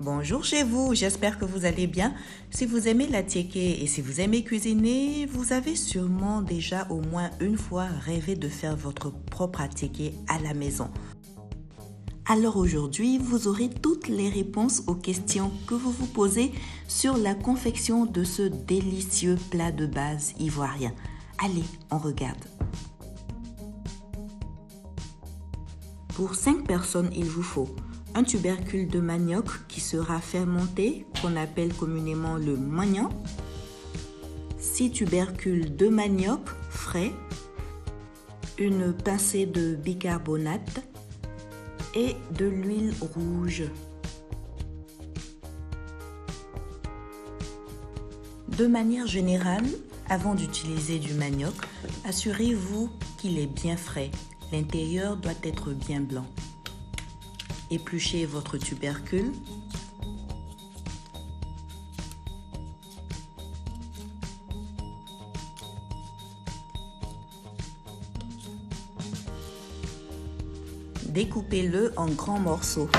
Bonjour chez vous, j'espère que vous allez bien. Si vous aimez la tiéké et si vous aimez cuisiner, vous avez sûrement déjà au moins une fois rêvé de faire votre propre tiéké à la maison. Alors aujourd'hui, vous aurez toutes les réponses aux questions que vous vous posez sur la confection de ce délicieux plat de base ivoirien. Allez, on regarde. Pour 5 personnes, il vous faut un tubercule de manioc qui sera fermenté, qu'on appelle communément le moignon, 6 tubercules de manioc frais, une pincée de bicarbonate et de l'huile rouge. De manière générale, avant d'utiliser du manioc, assurez-vous qu'il est bien frais. L'intérieur doit être bien blanc. Épluchez votre tubercule. Découpez-le en grands morceaux.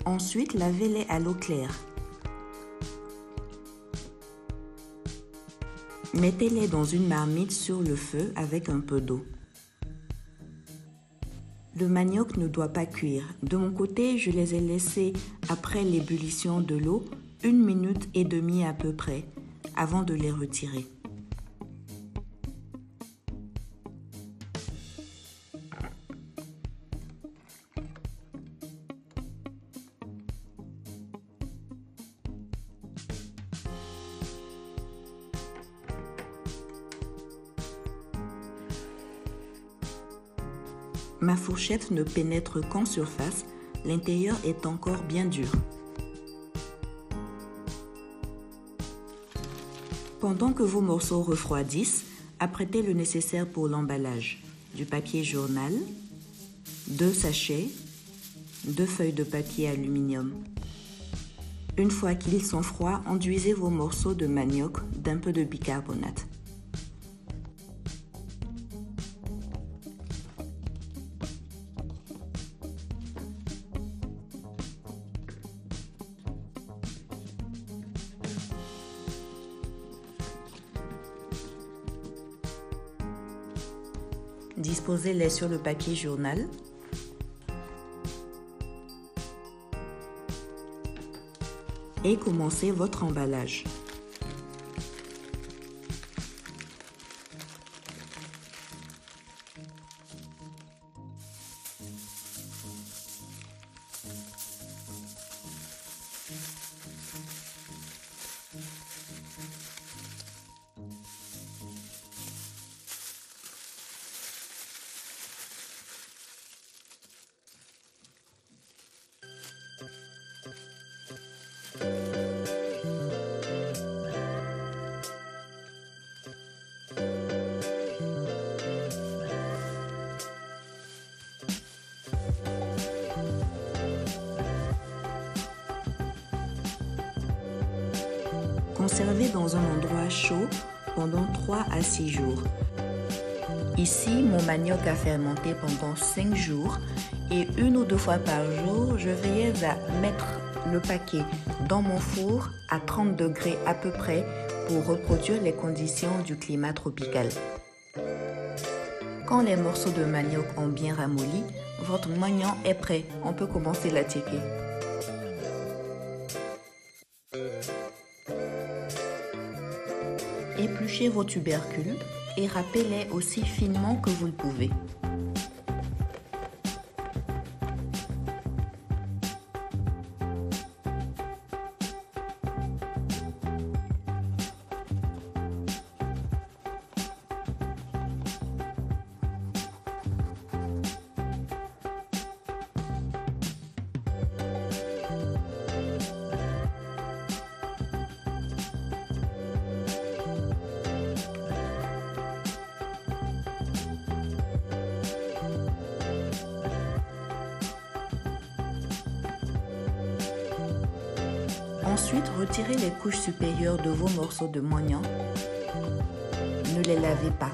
Ensuite, lavez-les à l'eau claire. Mettez-les dans une marmite sur le feu avec un peu d'eau. Le manioc ne doit pas cuire. De mon côté, je les ai laissés après l'ébullition de l'eau 1 minute et demie à peu près, avant de les retirer. Ma fourchette ne pénètre qu'en surface, l'intérieur est encore bien dur. Pendant que vos morceaux refroidissent, apprêtez le nécessaire pour l'emballage. Du papier journal, 2 sachets, 2 feuilles de papier aluminium. Une fois qu'ils sont froids, enduisez vos morceaux de manioc d'un peu de bicarbonate. Disposez-les sur le papier journal. Et commencez votre emballage. Conservez dans un endroit chaud pendant 3 à 6 jours. Ici, mon manioc a fermenté pendant 5 jours et 1 ou 2 fois par jour, je veillais à mettre le paquet dans mon four à 30 degrés à peu près pour reproduire les conditions du climat tropical. Quand les morceaux de manioc ont bien ramolli, votre moignon est prêt. On peut commencer la tiéké. Épluchez vos tubercules et râpez-les aussi finement que vous le pouvez. Ensuite, retirez les couches supérieures de vos morceaux de moignon. Ne les lavez pas.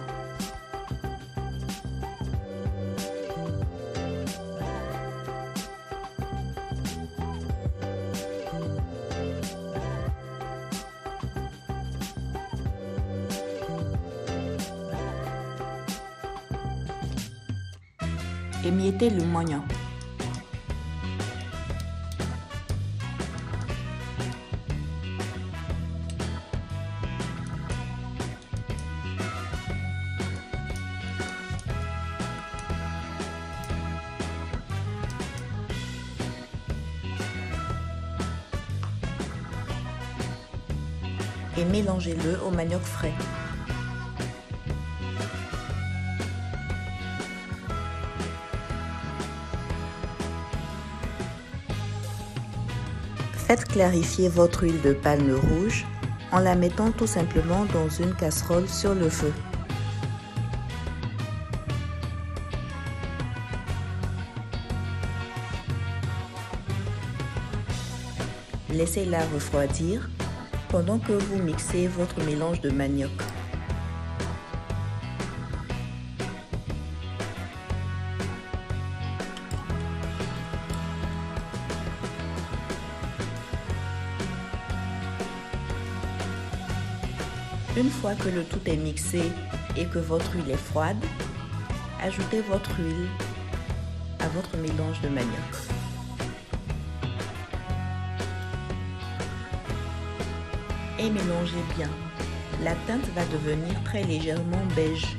Émiettez le manioc. Et mélangez-le au manioc frais. Faites clarifier votre huile de palme rouge en la mettant tout simplement dans une casserole sur le feu. Laissez-la refroidir pendant que vous mixez votre mélange de manioc. Une fois que le tout est mixé et que votre huile est froide, ajoutez votre huile à votre mélange de manioc. Et mélangez bien. La teinte va devenir très légèrement beige.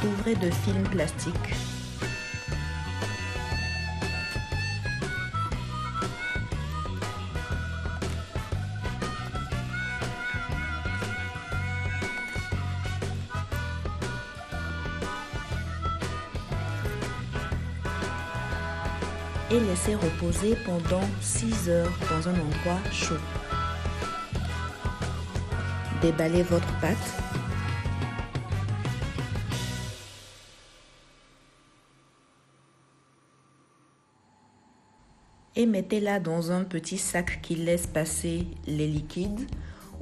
Couvrez de film plastique. Et laissez reposer pendant 6 heures dans un endroit chaud. Déballez votre pâte. Et mettez-la dans un petit sac qui laisse passer les liquides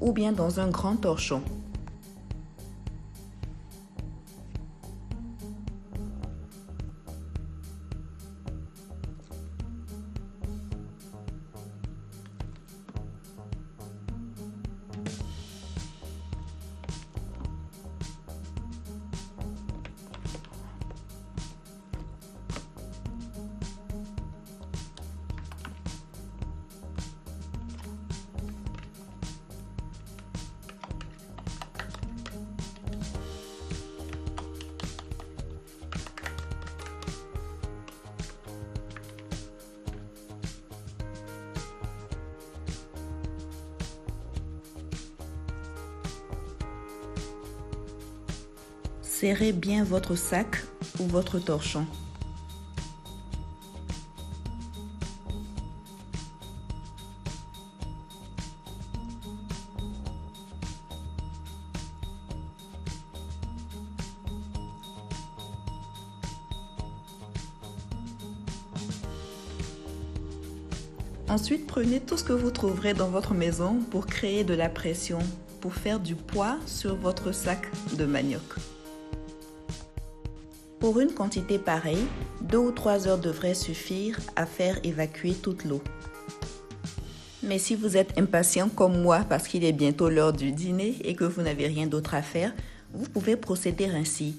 ou bien dans un grand torchon. Serrez bien votre sac ou votre torchon. Ensuite, prenez tout ce que vous trouverez dans votre maison pour créer de la pression, pour faire du poids sur votre sac de manioc. Pour une quantité pareille, 2 ou 3 heures devraient suffire à faire évacuer toute l'eau. Mais si vous êtes impatient comme moi parce qu'il est bientôt l'heure du dîner et que vous n'avez rien d'autre à faire, vous pouvez procéder ainsi,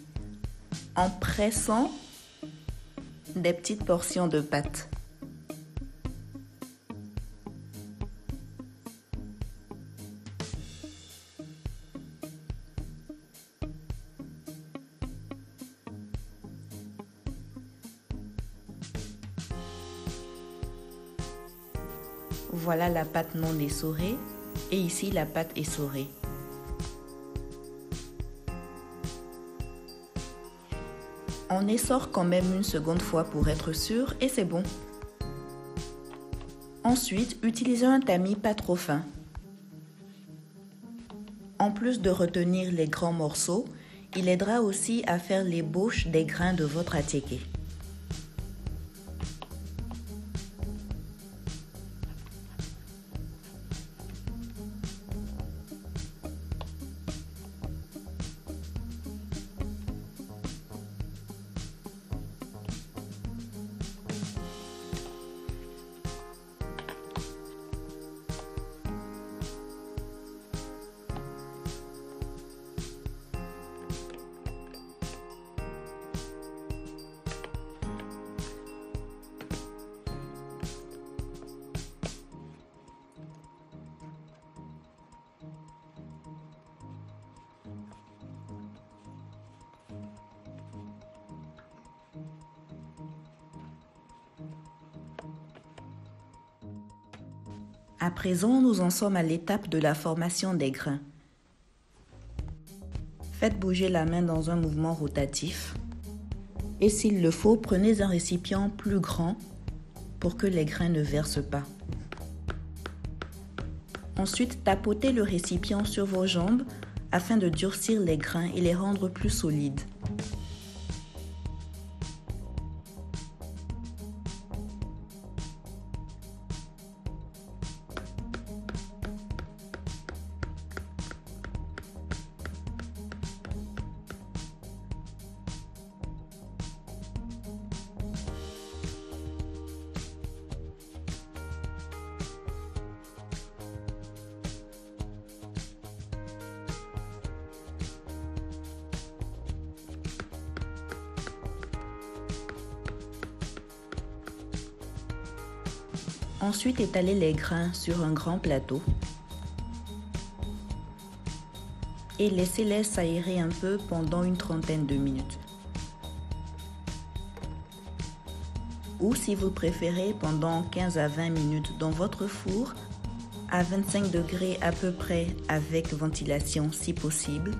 en pressant des petites portions de pâte. Voilà la pâte non essorée et ici la pâte essorée. On essore quand même une seconde fois pour être sûr et c'est bon. Ensuite, utilisez un tamis pas trop fin. En plus de retenir les grands morceaux, il aidera aussi à faire l'ébauche des grains de votre attiéké. À présent, nous en sommes à l'étape de la formation des grains. Faites bouger la main dans un mouvement rotatif. Et s'il le faut, prenez un récipient plus grand pour que les grains ne versent pas. Ensuite, tapotez le récipient sur vos jambes afin de durcir les grains et les rendre plus solides. Ensuite, étalez les grains sur un grand plateau et laissez-les s'aérer un peu pendant une trentaine de minutes. Ou si vous préférez, pendant 15 à 20 minutes dans votre four à 25 degrés à peu près avec ventilation si possible.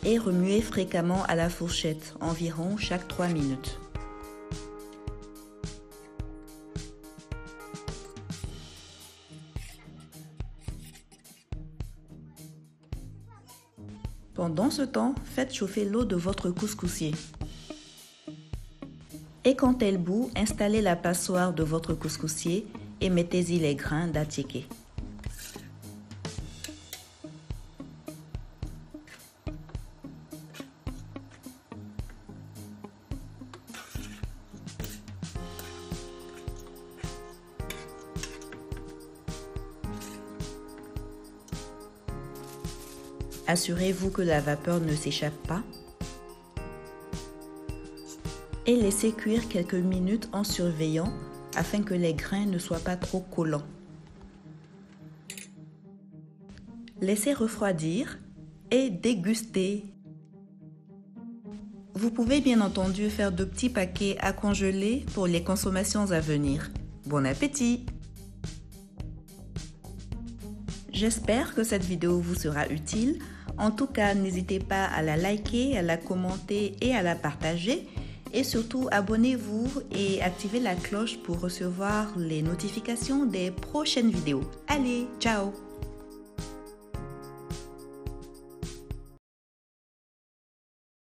Et remuez fréquemment à la fourchette, environ chaque 3 minutes. Pendant ce temps, faites chauffer l'eau de votre couscoussier. Et quand elle bout, installez la passoire de votre couscoussier et mettez-y les grains d'attiéké. Assurez-vous que la vapeur ne s'échappe pas et laissez cuire quelques minutes en surveillant afin que les grains ne soient pas trop collants. Laissez refroidir et dégustez. Vous pouvez bien entendu faire de petits paquets à congeler pour les consommations à venir. Bon appétit! J'espère que cette vidéo vous sera utile. En tout cas, n'hésitez pas à la liker, à la commenter et à la partager. Et surtout, abonnez-vous et activez la cloche pour recevoir les notifications des prochaines vidéos. Allez, ciao!